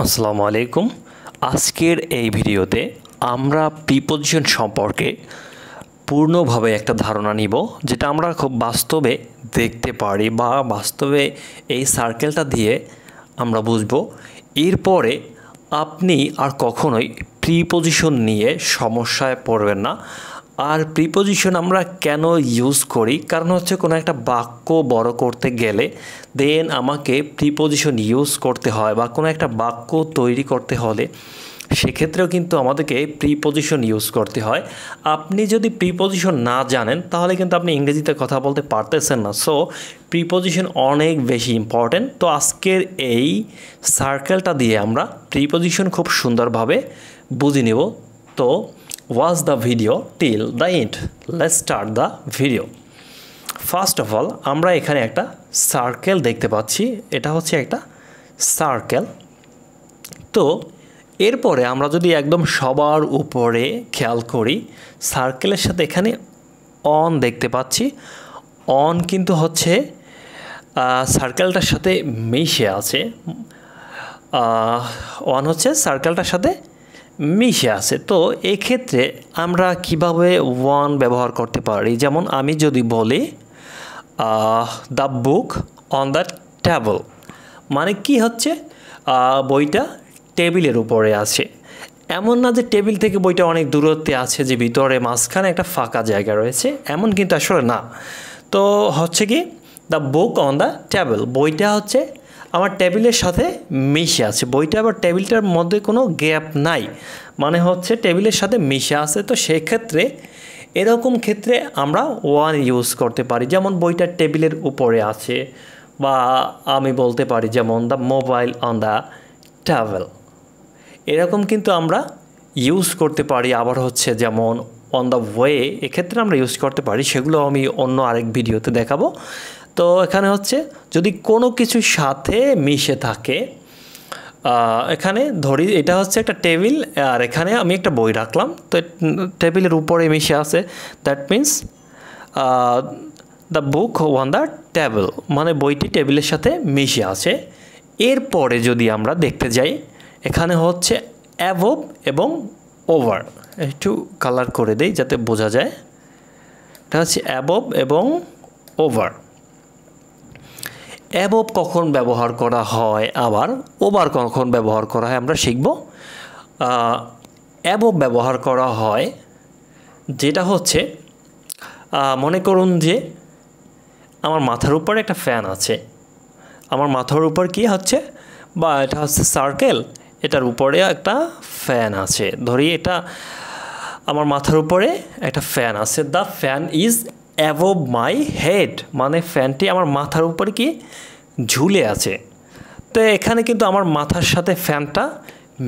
আসসালামু আলাইকুম। আজকের এই ভিডিওতে আমরা প্রিপজিশন সম্পর্কে পূর্ণভাবে একটা ধারণা নিব, যেটা আমরা খুব বাস্তবে দেখতে পারি বা বাস্তবে এই সার্কেলটা দিয়ে আমরা বুঝব। এরপরে আপনি আর কখনোই প্রিপজিশন নিয়ে সমস্যায় পড়বেন না। আর প্রিপজিশন আমরা কেন ইউজ করি, কারণ হচ্ছে কোনো একটা বাক্য বড় করতে গেলে দেন আমাকে প্রিপজিশন ইউজ করতে হয়, বা কোনো একটা বাক্য তৈরি করতে হলে সেক্ষেত্রেও কিন্তু আমাদেরকে প্রিপজিশন ইউজ করতে হয়। আপনি যদি প্রিপজিশন না জানেন তাহলে কিন্তু আপনি ইংরেজিতে কথা বলতে পারতেছেন না। সো প্রিপজিশন অনেক বেশি ইম্পর্ট্যান্ট। তো আজকের এই সার্কেলটা দিয়ে আমরা প্রিপজিশন খুব সুন্দরভাবে বুঝে নেব। তো watch the video till the end. Let's start the video. First of all আমরা এখানে একটা সার্কেল দেখতে পাচ্ছি, এটা হচ্ছে একটা সার্কেল। তো এরপরে আমরা যদি একদম সবার উপরে খেয়াল করি, সার্কেলের সাথে এখানে অন দেখতে পাচ্ছি। অন কিন্তু হচ্ছে সার্কেলটার সাথে মিশে আছে। অন হচ্ছে সার্কেলটার সাথে মিশে আছে। তো এক্ষেত্রে আমরা কিভাবে ওয়ান ব্যবহার করতে পারি, যেমন আমি যদি বলি the book on the table, মানে কি হচ্ছে বইটা টেবিলের উপরে আছে। এমন না যে টেবিল থেকে বইটা অনেক দূরত্বে আছে, যে ভিতরে মাঝখানে একটা ফাঁকা জায়গা রয়েছে, এমন কিন্তু আসলে না। তো হচ্ছে কি the book on the table, বইটা হচ্ছে আমার টেবিলের সাথে মিশে আছে। বইটা আবার টেবিলটার মধ্যে কোনো গ্যাপ নাই, মানে হচ্ছে টেবিলের সাথে মিশে আছে। তো সেক্ষেত্রে এরকম ক্ষেত্রে আমরা ওয়ান ইউজ করতে পারি, যেমন বইটা টেবিলের উপরে আছে। বা আমি বলতে পারি যেমন the mobile on the table, এরকম কিন্তু আমরা ইউজ করতে পারি। আবার হচ্ছে যেমন অন দ্য ওয়ে, এক্ষেত্রে আমরা ইউজ করতে পারি, সেগুলো আমি অন্য আরেক ভিডিওতে দেখাবো। তো এখানে হচ্ছে যদি কোনো কিছুর সাথে মিশে থাকে, এখানে ধরি এটা হচ্ছে একটা টেবিল, আর এখানে আমি একটা বই রাখলাম, তো টেবিলের উপরে মিশে আছে, that means the book on the table, মানে বইটি টেবিলের সাথে মিশে আছে। এরপরে যদি আমরা দেখতে যাই, এখানে হচ্ছে অ্যাবভ এবং ওভার, একটু কালার করে দেই যাতে বোঝা যায়। এটা হচ্ছে অ্যাবভ এবং ওভার। অ্যাবভ কখন ব্যবহার করা হয়, আবার ওভার কখন ব্যবহার করা হয় আমরা শিখব। অ্যাবভ ব্যবহার করা হয় যেটা হচ্ছে, মনে করুন যে আমার মাথার উপরে একটা ফ্যান আছে। আমার মাথার উপর কি হচ্ছে, বা এটা হচ্ছে সার্কেল, এটার উপরে একটা ফ্যান আছে। ধরি এটা আমার মাথার উপরে একটা ফ্যান আছে। The fan is above my head, মানে ফ্যানটি আমার মাথার উপরে কি ঝুলে আছে। তো এখানে কিন্তু আমার মাথার সাথে ফ্যানটা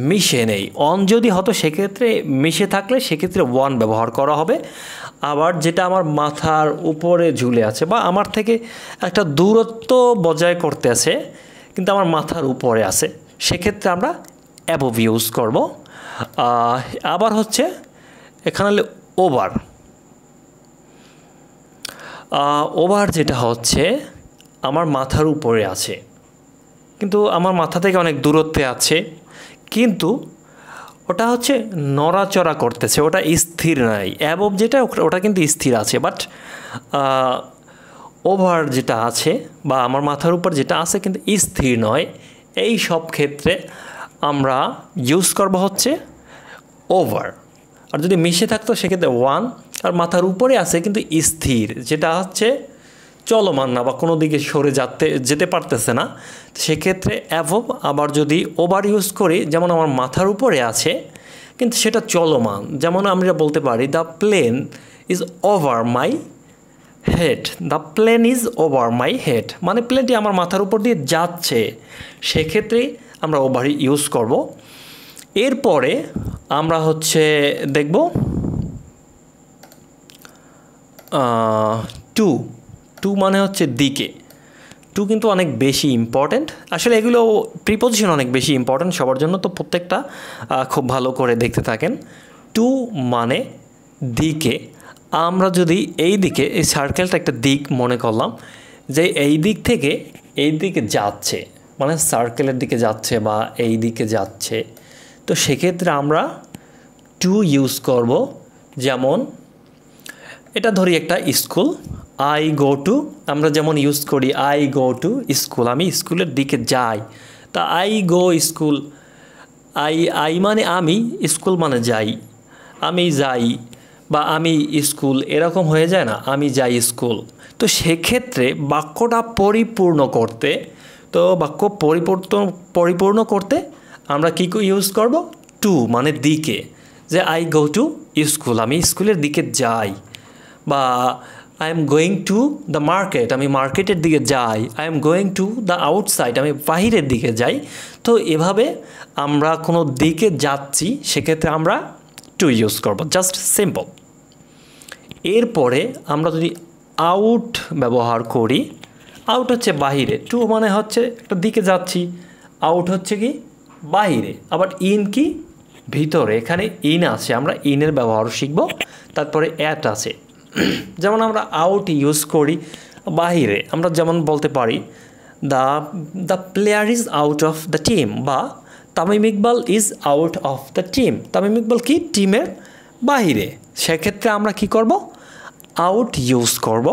মিশে নেই। অন যদি হতো সেক্ষেত্রে মিশে থাকলে সেক্ষেত্রে ওয়ান ব্যবহার করা হবে। আবার যেটা আমার মাথার উপরে ঝুলে আছে বা আমার থেকে একটা দূরত্ব বজায় করতে আছে কিন্তু আমার মাথার উপরে আছে, সেক্ষেত্রে আমরা অ্যাবভ ইউজ করব। আবার হচ্ছে এখানে ওভার। ওভার যেটা হচ্ছে আমার মাথার উপরে আছে কিন্তু আমার মাথা থেকে অনেক দূরত্বে আছে, কিন্তু ওটা হচ্ছে নড়াচড়া করতেছে, ওটা স্থির নাই। অ্যাবভ যেটা ওটা কিন্তু স্থির আছে, বাট ওভার যেটা আছে বা আমার মাথার উপর যেটা আছে কিন্তু স্থির নয়। এই সব ক্ষেত্রে আমরা ইউজ করব হচ্ছে ওভার। আর যদি মিশে থাকতো সেক্ষেত্রে ওয়ান। আর মাথার উপরে আছে কিন্তু স্থির, যেটা হচ্ছে চলমান না বা কোনো দিকে সরে যেতে পারতেছে না, সেক্ষেত্রে অ্যাবভ। আবার যদি ওভার ইউজ করি, যেমন আমার মাথার উপরে আছে কিন্তু সেটা চলমান, যেমন আমরা বলতে পারি the plane is over my head. The plane is over my head, মানে প্লেনটি আমার মাথার উপর দিয়ে যাচ্ছে, সেক্ষেত্রেই আমরা ওভার ইউজ করব। এরপরে আমরা হচ্ছে দেখব টু। টু মানে হচ্ছে দিকে। টু কিন্তু অনেক বেশি ইম্পর্ট্যান্ট। আসলে এগুলো প্রিপজিশন অনেক বেশি ইম্পর্ট্যান্ট সবার জন্য, তো প্রত্যেকটা খুব ভালো করে দেখতে থাকেন। টু মানে দিকে। আমরা যদি এই দিকে, এই সার্কেলটা একটা দিক মনে করলাম যে এই দিক থেকে এই দিকে যাচ্ছে, মানে সার্কেলের দিকে যাচ্ছে বা এই দিকে যাচ্ছে, তো সেক্ষেত্রে আমরা টু ইউজ করব। যেমন এটা ধরি একটা স্কুল, আই গো টু, আমরা যেমন ইউজ করি আই গো টু স্কুল, আমি স্কুলের দিকে যাই। তা আই গো স্কুল, আই মানে আমি, স্কুল মানে যাই, আমি যাই বা আমি স্কুল, এরকম হয়ে যায় না, আমি যাই স্কুল। তো সেক্ষেত্রে বাক্যটা পরিপূর্ণ করতে, তো বাক্য পরিপূর্ণ করতে আমরা কী ইউজ করব? টু মানে দিকে, যে আই গো টু স্কুল, আমি স্কুলের দিকে যাই। বা I am going to the market, আমি মার্কেটের দিকে যাই। I am going to the outside, আমি বাহিরের দিকে যাই। তো এভাবে আমরা কোনো দিকে যাচ্ছি, সেক্ষেত্রে আমরা টু ইউজ করব, জাস্ট সিম্পল। এরপরে আমরা যদি আউট ব্যবহার করি, আউট হচ্ছে বাহিরে, টু মানে হচ্ছে একটা দিকে যাচ্ছি, আউট হচ্ছে কি বাহিরে। আবার ইন কি ভিতরে, এখানে ইন আছে, আমরা ইনের ব্যবহার শিখব। তারপরে অ্যাট আছে, যেমন আমরা আউট ইউজ করি বাহিরে, আমরা যেমন বলতে পারি the player is out of the team, বা Tamim Iqbal is out of the team, Tamim Iqbal কি টিমের বাহিরে। সেক্ষেত্রে আমরা কি করব? আউট ইউজ করব।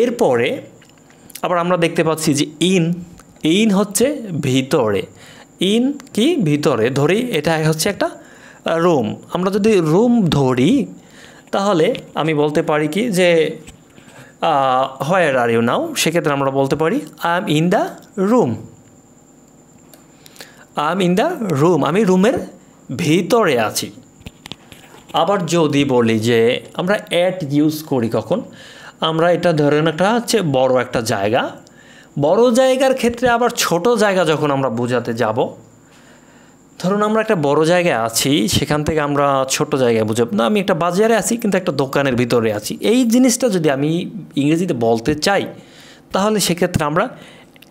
এরপরে আবার আমরা দেখতে পাচ্ছি যে ইন হচ্ছে ভিতরে, ইন কি ভিতরে, ধরি এটা হচ্ছে একটা রুম, আমরা যদি রুম ধরি তাহলে আমি বলতে পারি কি যে হোয়ার আর ইউ নাও, সেক্ষেত্রে আমরা বলতে পারি I am in the room, I am in the room, আমি রুমের ভিতরে আছি। আবার যদি বলি যে আমরা অ্যাট ইউজ করি কখন, আমরা এটা ধরেন একটা হচ্ছে বড় একটা জায়গা, বড় জায়গার ক্ষেত্রে আবার ছোট জায়গা যখন আমরা বোঝাতে যাব, ধরুন আমরা একটা বড় জায়গায় আছি, সেখান থেকে আমরা ছোট জায়গায় বুঝাবো না, আমি একটা বাজারে আছি কিন্তু একটা দোকানের ভিতরে আছি, এই জিনিসটা যদি আমি ইংরেজিতে বলতে চাই তাহলে সেক্ষেত্রে আমরা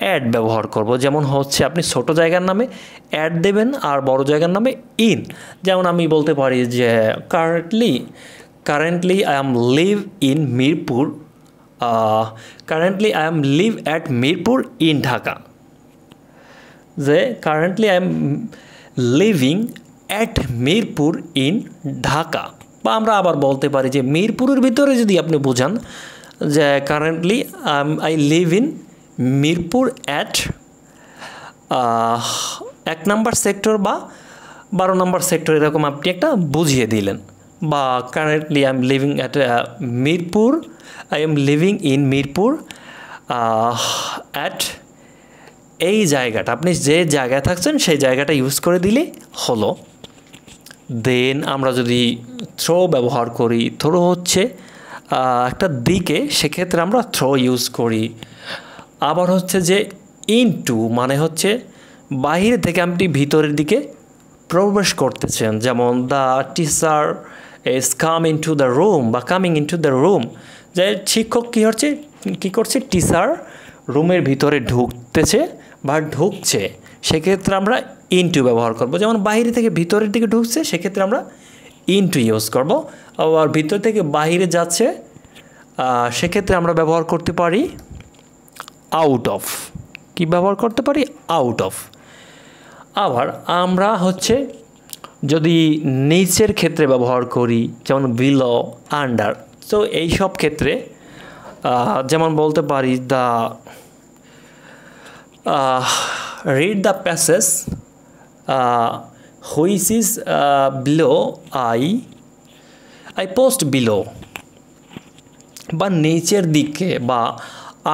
অ্যাড ব্যবহার করব। যেমন হচ্ছে আপনি ছোট জায়গার নামে অ্যাড দেবেন আর বড় জায়গার নামে ইন। যেমন আমি বলতে পারি যে currently I am live in Mirpur, currently I am live at Mirpur in Dhaka, যে currently I am living at Mirpur in Dhaka. বা আমরা আবার বলতে পারি যে মিরপুরের ভিতরে যদি আপনি বোঝান যে currently I live in Mirpur at 1 number sector বা 12 নম্বর সেক্টর, এরকম আপনি একটা বুঝিয়ে দিলেন। বা currently I am living at Mirpur, I am living in Mirpur at, এই জায়গাটা আপনি যে জায়গায় থাকছেন সেই জায়গাটা ইউজ করে দিলে হলো। দেন আমরা যদি থ্রো ব্যবহার করি, থ্রো হচ্ছে একটা দিকে, সেক্ষেত্রে আমরা থ্রো ইউজ করি। আবার হচ্ছে যে ইনটু মানে হচ্ছে বাহির থেকে আপনি ভিতরের দিকে প্রবেশ করতেছেন, যেমন the teacher is come into the room বা কামিং ইনটু দ্য রুম, যে শিক্ষক কী করছে, টিচার রুমের ভিতরে ঢুকতেছে বা ঢুকছে, সেক্ষেত্রে আমরা ইনটু ব্যবহার করব। যেমন বাইরে থেকে ভিতরের দিকে ঢুকছে, সেক্ষেত্রে আমরা ইনটু ইউজ করব। আবার ভিতর থেকে বাইরে যাচ্ছে, সেক্ষেত্রে আমরা ব্যবহার করতে পারি আউট অফ। কি ব্যবহার করতে পারি? Out of. আবার আমরা হচ্ছে যদি নিচের ক্ষেত্রে ব্যবহার করি, যেমন বিলো, আন্ডার, তো এই সব ক্ষেত্রে যেমন বলতে পারি read the passage which is below, I post below, বা নিচের দিকে, বা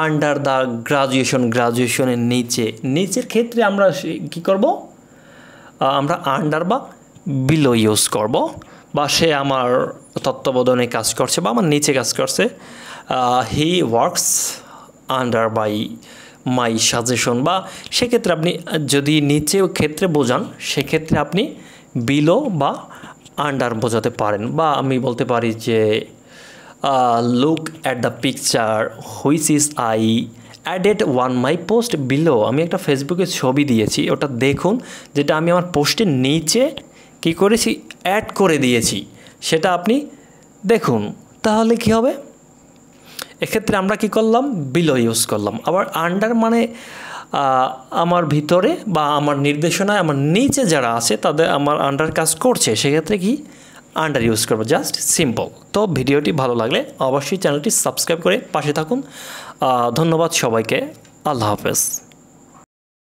আন্ডার দ্য গ্রাজুয়েশনের নিচের ক্ষেত্রে আমরা কি করব? আমরা আন্ডার বা বিলো ইউজ করব। বা সে আমার তত্ত্বাবধানে কাজ করছে বা আমার নিচে কাজ করছে, he works under by my suggestion. বা সেক্ষেত্রে আপনি যদি নিচে ক্ষেত্রে বোঝান, সেক্ষেত্রে আপনি বিলো বা আন্ডার বোঝাতে পারেন। বা আমি বলতে পারি যে look at the picture which is I added one my post below, আমি একটা ফেসবুকে ছবি দিয়েছি, ওটা দেখুন, যেটা আমি আমার পোস্টের নিচে কী করেছি, অ্যাড করে দিয়েছি, সেটা আপনি দেখুন। তাহলে কি হবে? এক্ষেত্রে আমরা কি করলাম? বিলো ইউজ করলাম। আবার আন্ডার মানে আমার ভিতরে বা আমার নির্দেশনায় আমার নিচে যারা আছে তাদের আমার আন্ডার কাজ করছে, সেক্ষেত্রে কি আন্ডার ইউজ করবো, জাস্ট সিম্পল। তো ভিডিওটি ভালো লাগলে অবশ্যই চ্যানেলটি সাবস্ক্রাইব করে পাশে থাকুন। ধন্যবাদ সবাইকে, আল্লাহ হাফেজ।